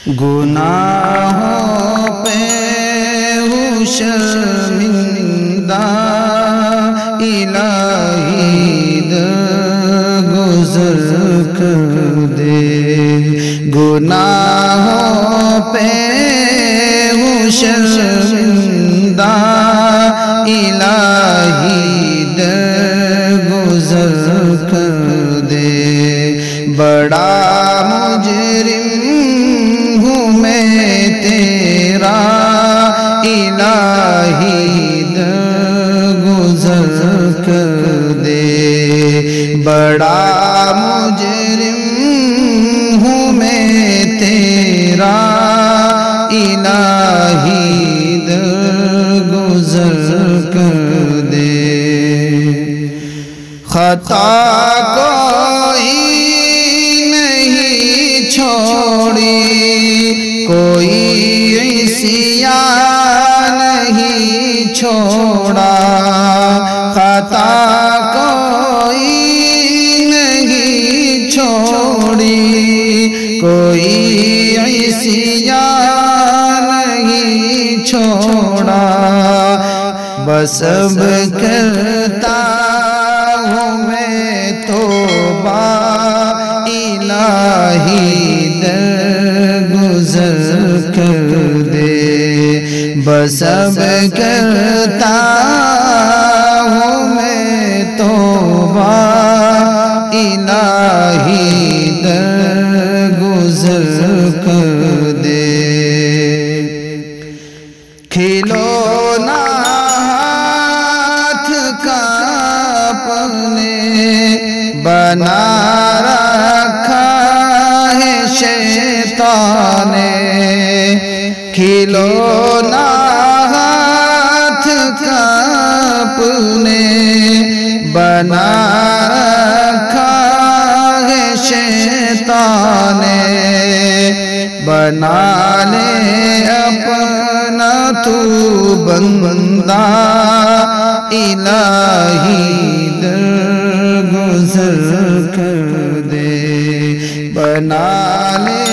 گناہوں پہ ہوں شرمندہ، الہی درگزر کر دے۔ گناہوں پہ ہوں شرمندہ، الہی درگزر کر دے۔ بڑا مجرم ہوں میں تیرا، الہی درگزر کر دے۔ بڑا مجرم ہوں میں تیرا، الہی درگزر کر دے۔ خطا کوئی نہیں چھوڑی، کوئی عصیان نہیں چھوڑا۔ خطا کوئی نہیں چھوڑی، کوئی عصیان نہیں چھوڑا۔ بس اب کرتا ہوں میں توبہ، الہی درگزر کر دے۔ بس اب کرتا ہوں میں توبہ، الہی درگزر کر دے۔ کھلونا ہاتھ کا اپنے بنا رکھا ہے شیطان نے۔ کھلونا ہاتھ کا اپنے بنا رکھا ہے شیطان نے۔ بنا لے اپنا تو بندہ، الہی درگزر کر دے۔ بنا لے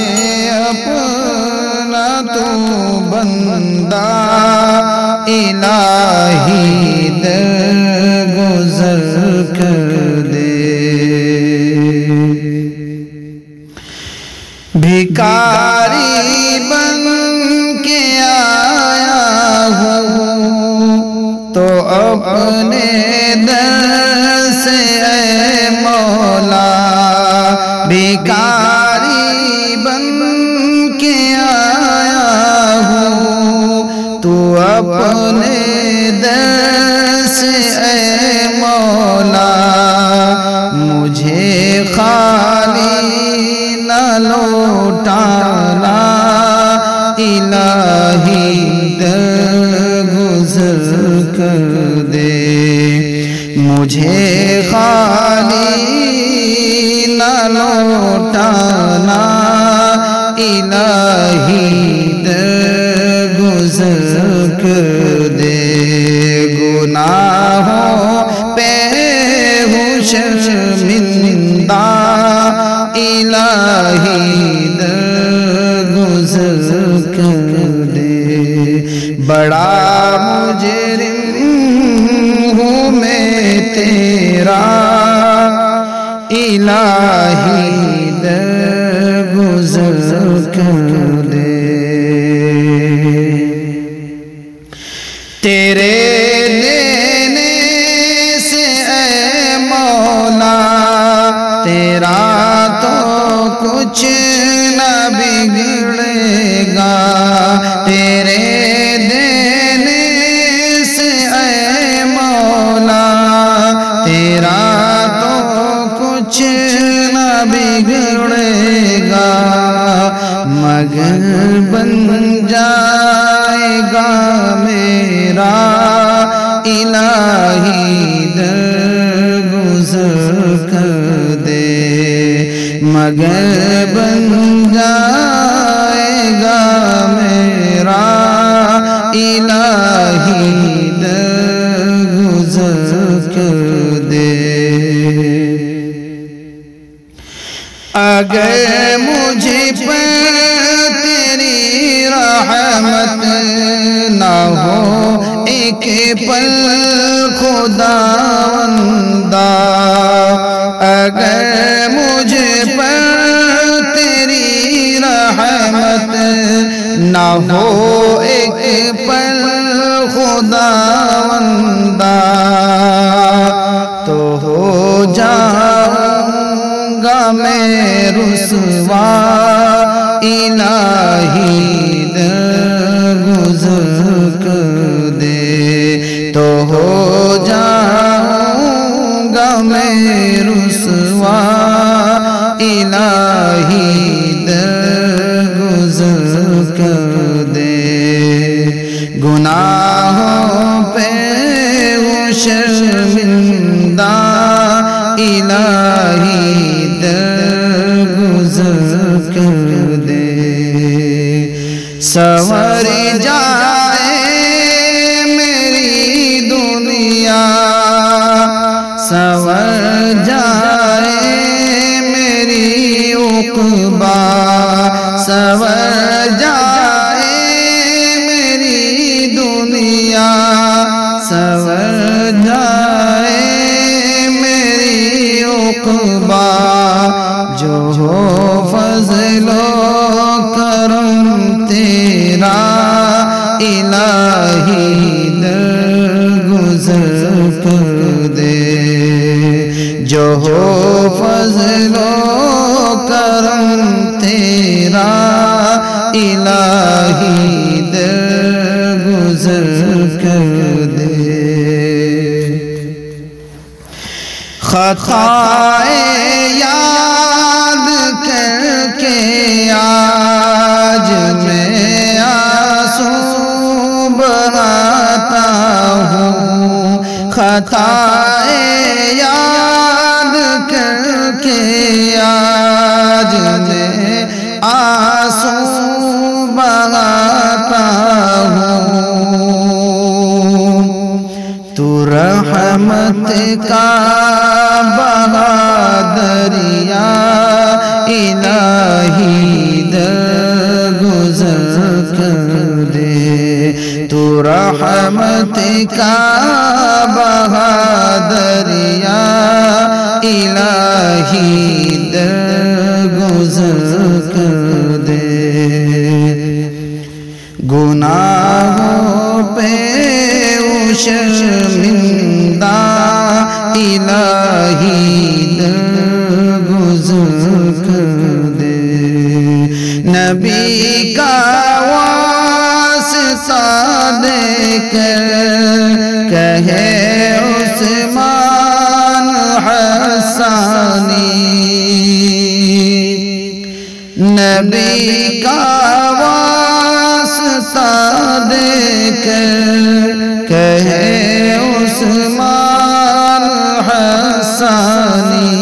اپنا تو بندہ، الہی درگزر کر دے۔ بھکاری بن کے آیا ہوں تو اپنے در سے اے مولا۔ بھکاری بن کے آیا ہوں تو اپنے در سے اے مولا۔ مجھے خالی نہ لوٹانا، الہی درگزر کر دے۔ مجھے خالی نہ لوٹانا، الہی درگزر کر دے۔ گناہوں پہ ہوں شرمندہ، الہی درگزر کر دے۔ بڑا مجرم ہوں میں تیرا، الہی درگزر کر دے۔ تیرے دینے سے اے مولا، تیرا تو کچھ نہ بگڑے گا۔ تیرے دینے سے اے مولا، تیرا تو کچھ نہ بگڑے گا۔ مگر بن جائے گا میرا، الہی درگزر کر دے۔ مگر بن جائے گا میرا، الہی درگزر کر دے۔ اگر مجھ پر خداوندا اگر مجھ پر تیری رحمت نہ ہو ایک پل خداوندا تو ہو جاؤں گا میں رسوا الہی درگزر کر دے تو ہو جاؤں گا میں رسوا الہی درگزر کر دے گناہوں پہ وہ شرمندہ الہی درگزر کر دے سنور جائے میری دنیا سنور جائے میری عقبہ سنور جائے میری دنیا سنور جائے میری عقبہ جو ہو فضل و کرم تیرا الہی درگزر کر دے جو ہو فضل و کرم تیرا الہی درگزر کر دے خطائے یاد کر کے آج میں آنسو بہاتا ہوں خطائے یاد کر کے آج میں آنسو بہاتا ہوں تو رحمت کا بہادریا الہی درگزر کر دے تو رحمت کا بہادریا الہی درگزر کر دے گناہوں پہ شرمندہ الہی درگزر کر دے نبی کا واسطہ دے کر کہے عثمان حسانی نبی کا واسطہ دے کر کہے عثمان حسانی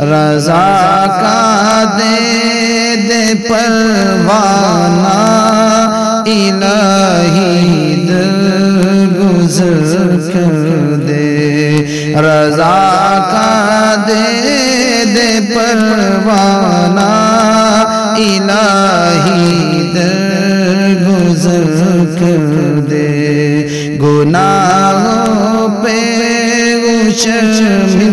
رضا کا دے دے پروانہ الہی درگزر کر دے رضا کا دے دے پروانہ الہی درگزر کر دے گناہوں پہ وہ شرمندہ